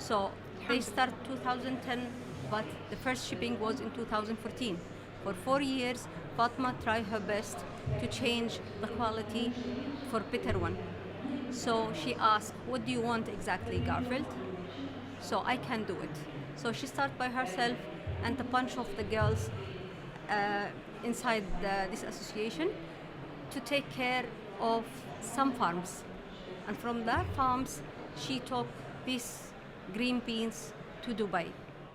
So they start 2010, but the first shipping was in 2014. For 4 years, Fatima tried her best to change the quality for better one. So she asked, what do you want exactly, Garfield? So I can do it. So she started by herself and a bunch of the girls inside this association to take care of some farms. And from that farms, she took these green beans to Dubai.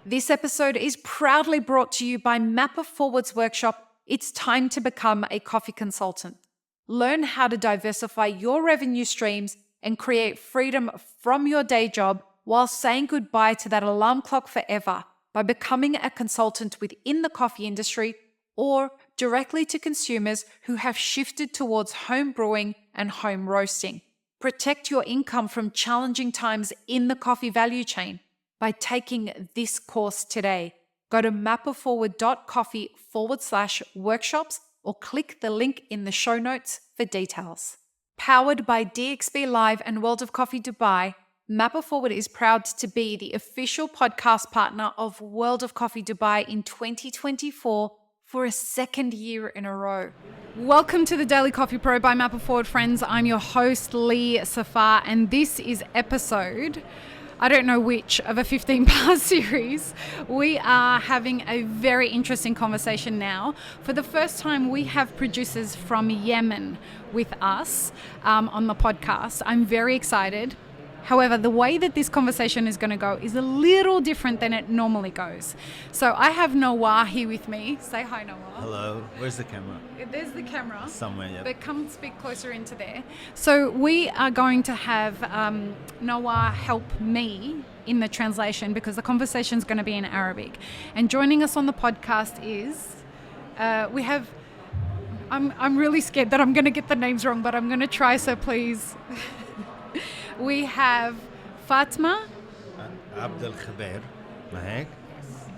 This episode is proudly brought to you by Mapper Forward's workshop, It's Time to Become a Coffee Consultant. Learn how to diversify your revenue streams and create freedom from your day job while saying goodbye to that alarm clock forever by becoming a consultant within the coffee industry or directly to consumers who have shifted towards home brewing and home roasting. Protect your income from challenging times in the coffee value chain by taking this course today. Go to mapperforward.coffee/workshops or click the link in the show notes for details. Powered by DXB Live and World of Coffee Dubai, Mapper Forward is proud to be the official podcast partner of World of Coffee Dubai in 2024 for a second year in a row. Welcome to the Daily Coffee Pro by Mapper Forward, friends. I'm your host, Lee Safar, and this is episode, I don't know which, of a 15-part series. We are having a very interesting conversation now. For the first time, we have producers from Yemen with us on the podcast. I'm very excited. However, the way that this conversation is going to go is a little different than it normally goes. So I have Nawar here with me. Say hi, Nawar. Hello. Where's the camera? There's the camera. Somewhere, yeah. But come speak closer into there. So we are going to have Nawar help me in the translation because the conversation is going to be in Arabic. And joining us on the podcast is, we have, I'm really scared that I'm going to get the names wrong, but I'm going to try, so please. We have Fatima Abdulkhabeer, ما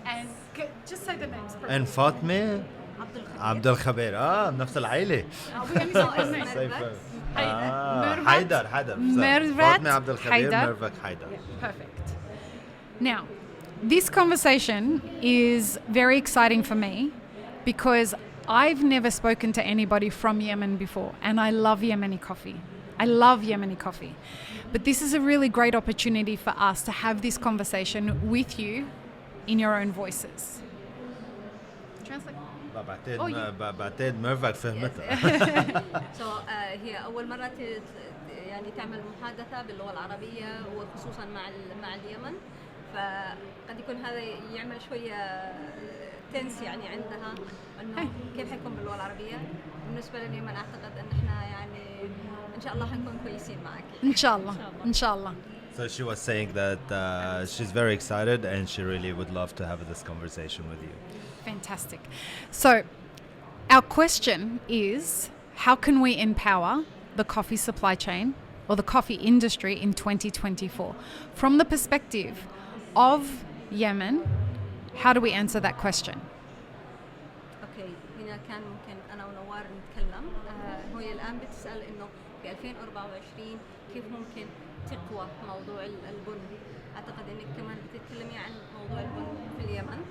and just say the names. and Fatima Abdulkhabeer. نفس العائلة. Haider. Mervat Fatima Abdulkhabeer, Haider. Mervat Haider. Perfect. Now, this conversation is very exciting for me because I've never spoken to anybody from Yemen before, and I love Yemeni coffee. But this is a really great opportunity for us to have this conversation with you in your own voices. Translate. بعتقد ميرفت فهمتها. So هي أول مرة يعني تعمل محادثة باللغة العربية وخصوصا مع اليمن، فقد يكون هذا يعمل شوية تنس يعني عندها إنه كيف حيكون باللغة العربية. بالنسبة لليمن أعتقد إن إحنا يعني إن شاء الله حنكون كويسين معك. إن شاء الله. So she was saying that she's very excited and she really would love to have this conversation with you. Fantastic. So our question is, how can we empower the coffee supply chain or the coffee industry in 2024? From the perspective of Yemen, how do we answer that question? أوكي، هنا كان ممكن أنا ونوار نتكلم. هي الآن بتسأل إنه في 2024 كيف ممكن تقوى موضوع البن. أعتقد إنك كمان بتتكلمي عن موضوع البن في اليمن.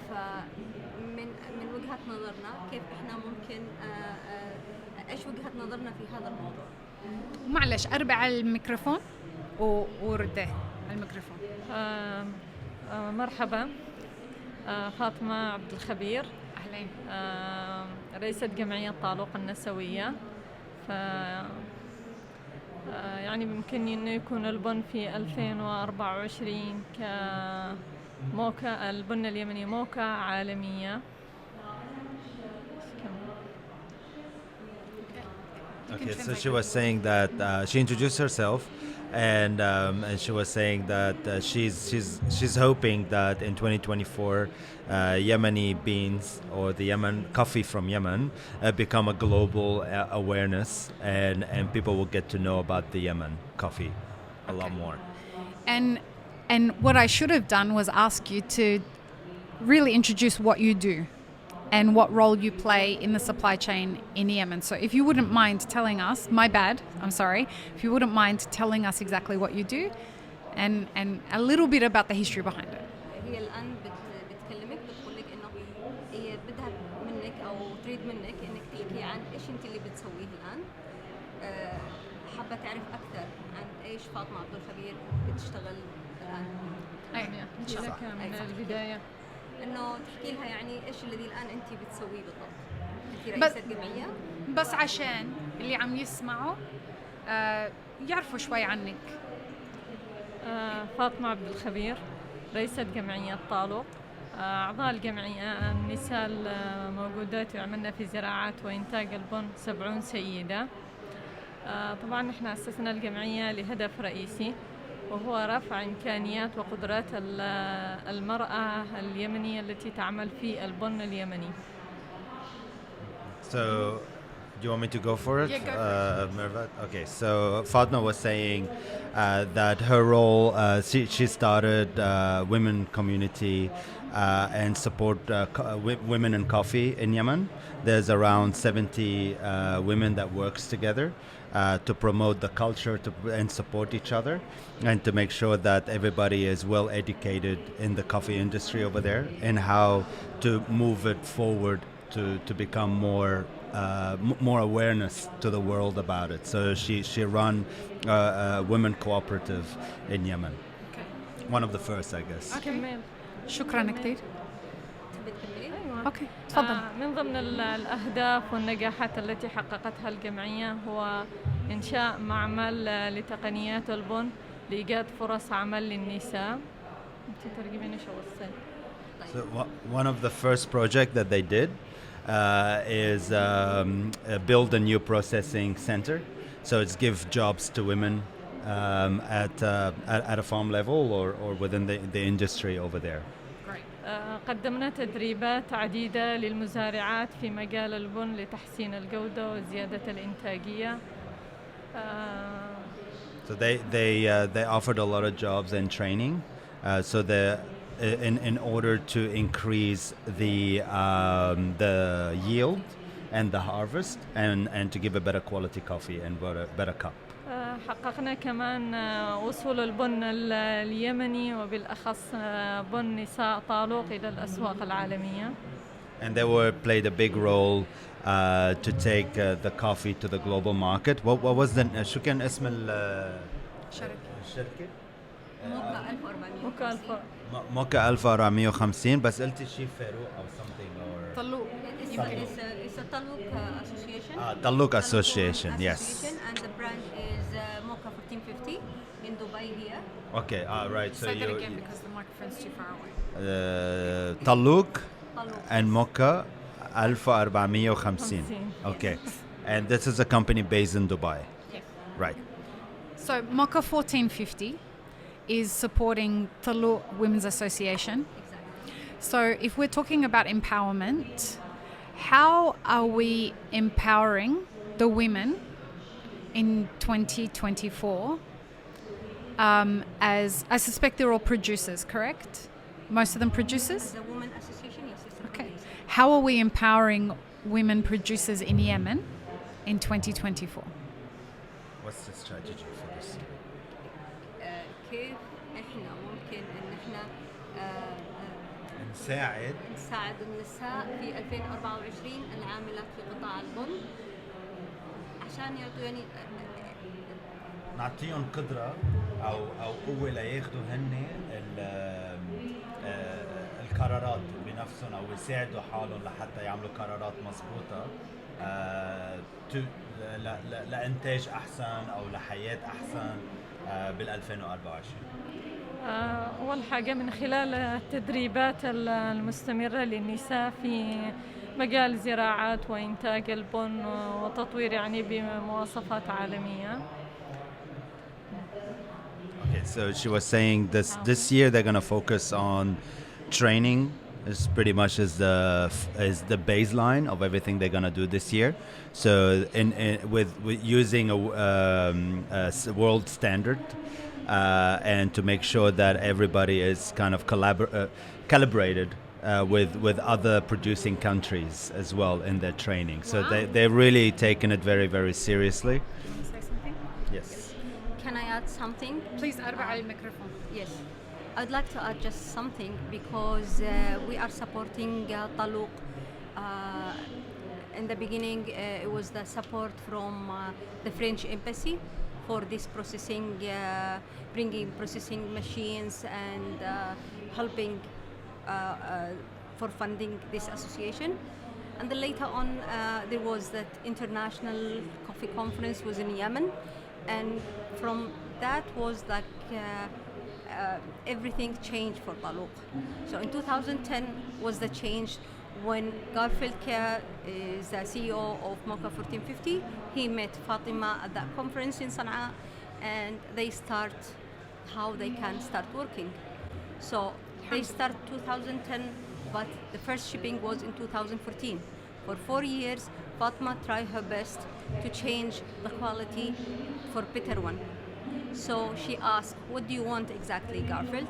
فمن وجهة نظرنا كيف إحنا ممكن إيش وجهة نظرنا في هذا الموضوع؟ معلش أربع على الميكروفون ورده على الميكروفون. مرحبا، فاطمة عبد الخبير. أهلين. رئيسة جمعية طالوق النسوية. يعني ممكن إنه يكون البن في 2024 كموقع البن اليمني موقع عالمية. Okay, so she was saying that she introduced herself, and she was saying that she's hoping that in 2024 Yemeni beans or the Yemen coffee from Yemen become a global awareness, and people will get to know about the Yemen coffee a lot more. And what I should have done was ask you to really introduce what you do and what role you play in the supply chain in Yemen. So if you wouldn't mind telling us, my bad, I'm sorry, if you wouldn't mind telling us exactly what you do, and a little bit about the history behind it. هي الآن بتكلمك بتقول لك إنه هي بدها منك أو تريد منك إنك تحكي عن إيش أنت اللي بتسويه الآن. حابة تعرف أكثر عن إيش فاطمة عبد الخبير بتشتغل الآن. يعني أحكي لك من البداية إنه تحكي لها يعني إيش الذي الآن أنت بتسويه بالضبط. أنت رئيسة جمعية. بس عشان اللي عم يسمعوا يعرفوا شوي عنك. فاطمة عبد الخبير رئيسة جمعية طالوق. أعضاء الجمعية النساء الموجودات يعملن في زراعة وإنتاج البن 70 سيدة. طبعا احنا أسسنا الجمعية لهدف رئيسي وهو رفع إمكانيات وقدرات المرأة اليمنية التي تعمل في البن اليمني. So, do you want me to go for it? Yeah, go for it. Mervat? Okay, so Fatma was saying that her role, she started women community and support women in coffee in Yemen. There's around 70 women that works together to promote the culture and support each other and to make sure that everybody is well educated in the coffee industry over there and how to move it forward to become more awareness to the world about it. So she run a women cooperative in Yemen. Okay. One of the first, I guess. Okay. شكرا كثير. أيوة. اوكي تفضل. من ضمن الأهداف والنجاحات التي حققتها الجمعية هو إنشاء معمل لتقنيات البن لإيجاد فرص عمل للنساء. So one of the first projects that they did is build a new processing center. So it's give jobs to women at a farm level or within the industry over there. قدمنا تدريبات عديدة للمزارعات في مجال البن لتحسين الجودة وزيادة الإنتاجية. So they offered a lot of jobs and training. So in order to increase the yield and the harvest and to give a better quality coffee and better cup. حققنا كمان وصول البن اليمني وبالأخص بن نساء طالوق إلى الأسواق العالمية. And they played a big role to take the coffee to the global market. What was the شو كان اسم الشركة؟ موكا 1450 بس قلتي شيء فاروق أو something or طلوق. It's a Talook association. Talook Association, yes. And the brand is Mocha 1450 in Dubai here. Okay, right. So Say that you again because the microphone's too far away. Talook and Mocha 1450. Okay. And this is a company based in Dubai. Yes. Right. So Mocha 1450 is supporting Talook Women's Association. Exactly. So if we're talking about empowerment, how are we empowering the women in 2024? As I suspect they're all producers, correct? Most of them producers? The Women Association, yes. Okay. How are we empowering women producers in Yemen in 2024? What's the strategy for this? كيف احنا ممكن ان احنا نساعد النساء في 2024 العاملات في قطاع البن عشان يعطوا يعني نعطيهم قدرة أو قوة لياخذوا هن القرارات بنفسهم أو يساعدوا حالهم لحتى يعملوا قرارات مضبوطة لإنتاج أحسن أو لحياة أحسن بال 2024. أول حاجة من خلال التدريبات المستمرة للنساء في مجال زراعة وإنتاج البن وتطوير يعني بمواصفات عالمية. Okay, so she was saying this year they're going to focus on training. Is pretty much is the baseline of everything they're going to do this year. So with using a world standard and to make sure that everybody is kind of calibrated with other producing countries as well in their training. So they're really taking it very, very seriously. Can you say something? Yes. can I add something? Please أربع على الميكروفون. Yes, I'd like to add just something because we are supporting Talook. In the beginning, it was the support from the French embassy for this processing, bringing processing machines and helping for funding this association. And then later on, there was that international coffee conference was in Yemen, and from that was like everything changed for Talook. So in 2010 was the change when Garfield Care is the CEO of Mocha 1450. He met Fatima at that conference in Sana'a, and they start how they can start working. So they start 2010, but the first shipping was in 2014. For 4 years, Fatima tried her best to change the quality for better one. So she asked, what do you want exactly, Garfield?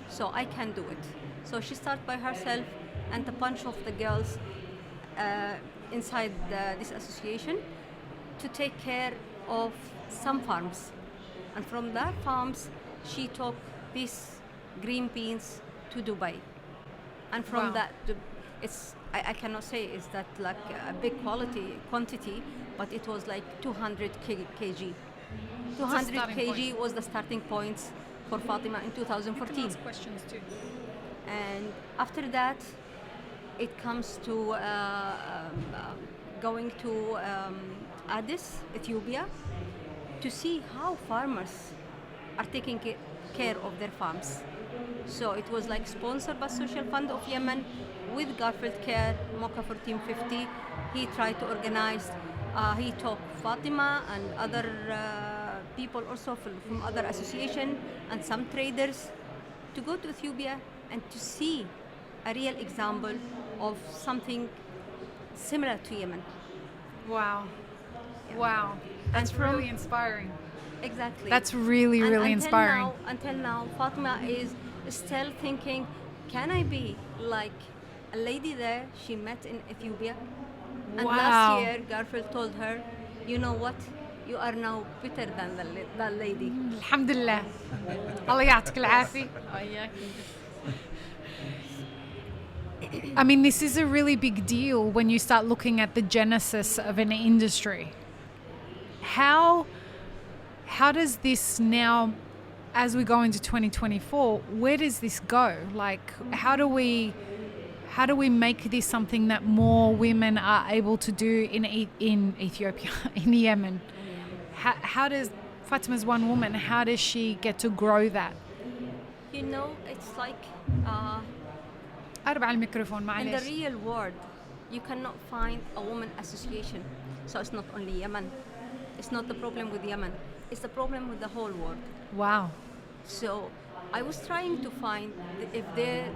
So I can do it. So she started by herself and a bunch of the girls inside this association to take care of some farms. And from that farms, she took these green beans to Dubai. And from that, I cannot say is that like a big quantity, but it was like 200 kg. 200 kg was the starting point for Fatima in 2014. Questions too. And after that, it comes to going to Addis, Ethiopia, to see how farmers are taking care of their farms. So it was like sponsored by Social Fund of Yemen with Garfield Care, Mocha 1450. He tried to organize, he took Fatima and other people also from other association and some traders to go to Ethiopia and to see a real example of something similar to Yemen. Wow. Yeah. Wow. That's And from- really inspiring. Exactly. That's really, And really inspiring. Until now, Fatima is still thinking, can I be like a lady there she met in Ethiopia? And Wow. last year, Garfield told her, you know what? You are now better than that lady. الحمد لله. الله يعطيك العافية. وإياك. I mean, this is a really big deal when you start looking at the genesis of an industry. How does this now, as we go into 2024, where does this go? Like, how do we make this something that more women are able to do in Ethiopia, in Yemen? How does Fatima's one woman? How does she get to grow that? You know, it's like قرب على الميكروفون in the معلش. real world, you cannot find a woman association. So it's not only Yemen. It's not the problem with Yemen. It's the problem with the whole world. Wow. So I was trying to find if there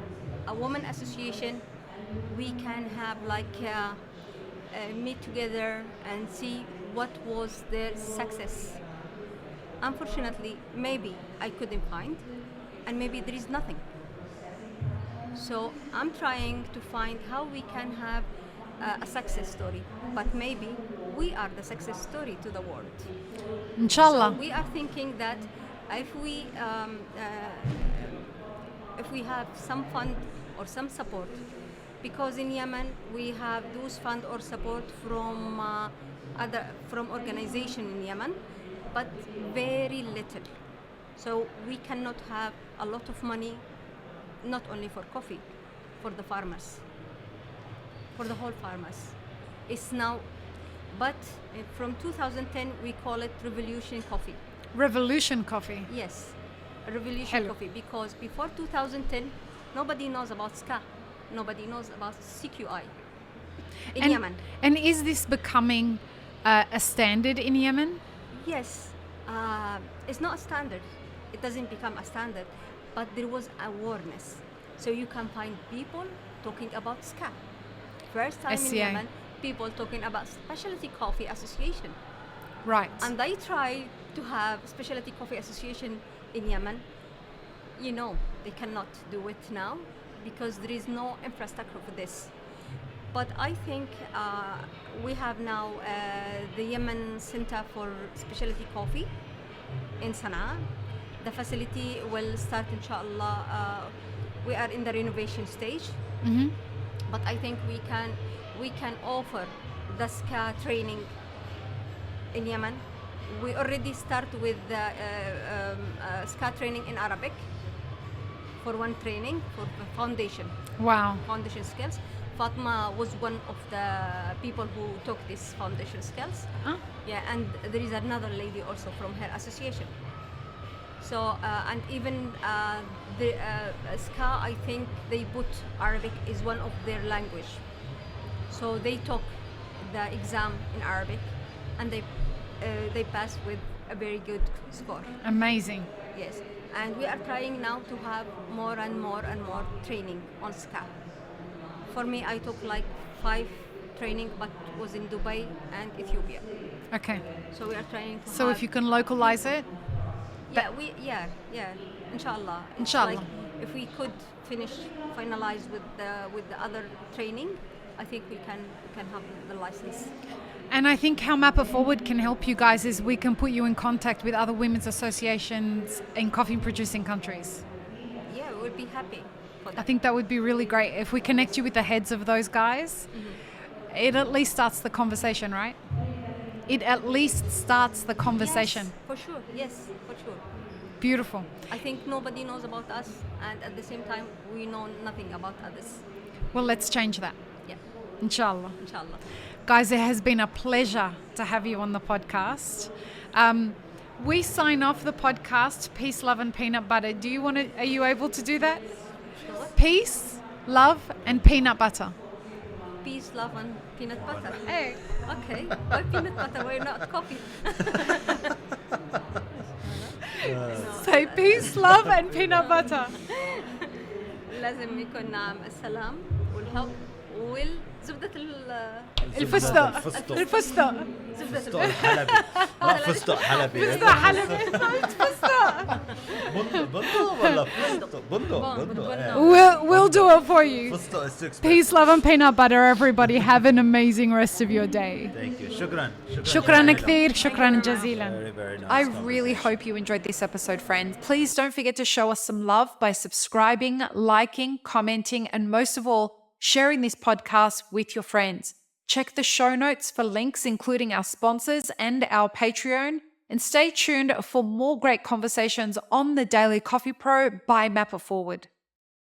a woman association, we can have like meet together and see what was their success. Unfortunately, maybe I couldn't find, and maybe there is nothing. So I'm trying to find how we can have a success story, but maybe we are the success story to the world. Inshallah. So we are thinking that if we have some fund or some support, because in Yemen we have those fund or support from from organization in Yemen, but very little. So we cannot have a lot of money, not only for coffee, for the farmers, for the whole farmers. It's now, but from 2010 we call it Revolution Coffee. Revolution Coffee. Yes, Revolution Hello. Coffee, because before 2010 nobody knows about SCA, nobody knows about CQI in Yemen. And is this becoming a standard in Yemen? Yes, it's not a standard. It doesn't become a standard, but there was awareness. So you can find people talking about SCA. First time in SCA. Yemen, people talking about Specialty Coffee Association. Right. And they try to have Specialty Coffee Association in Yemen. You know, they cannot do it now because there is no infrastructure for this. But I think we have now the Yemen Center for Specialty Coffee, in Sana'a. The facility will start, inshallah. We are in the renovation stage, but I think we can offer the SCA training in Yemen. We already start with the SCA training in Arabic for one training for the foundation. Wow. Foundation skills. Fatima was one of the people who took these foundation skills. Yeah, and there is another lady also from her association. So, and even the SCA, I think they put Arabic is one of their language. So they took the exam in Arabic, and they passed with a very good score. Amazing. Yes, and we are trying now to have more and more and more training on SCA. For me, I took like 5 training, but was in Dubai and Ethiopia. Okay. So we are trying to. So have, if you can localize it. yeah, inshallah. It's Inshallah. like if we could finalize with the other training, I think we can have the license. And I think how Mapper Forward can help you guys is we can put you in contact with other women's associations in coffee producing countries. Yeah, we will be happy for I that. think that would be really great. If we connect you with the heads of those guys, it at least starts the conversation, right? It at least starts the conversation. Yes, for sure. Yes, for sure. Beautiful. I think nobody knows about us, and at the same time, we know nothing about others. Well, let's change that. Yeah, Inshallah. inshallah. Guys, it has been a pleasure to have you on the podcast. We sign off the podcast, peace, love, and peanut butter. Are you able to do that? Sure. Peace, love, and peanut butter. Peace, love, and peanut butter. Hey. Okay. Why peanut butter? Why not coffee? Say peace, love, and peanut butter. لازم يكون السلام والحب والزبدة الفستق. الفستق. الفستق. فستق الحلبي. لا فستق حلبي. فستق حلبي. فستق. بندق ولا فستق؟ بندق. We'll do it for you. فستق is too expensive. Peace, love, and peanut butter, everybody. Have an amazing rest of your day. Thank you. شكرا. شكرا كثير. شكرا جزيلا. Very, very nice I conversation. really hope you enjoyed this episode, friends. Please don't forget to show us some love by subscribing, liking, commenting, and most of all, sharing this podcast with your friends. Check the show notes for links, including our sponsors and our Patreon. And stay tuned for more great conversations on the Daily Coffee Pro by Mapper Forward.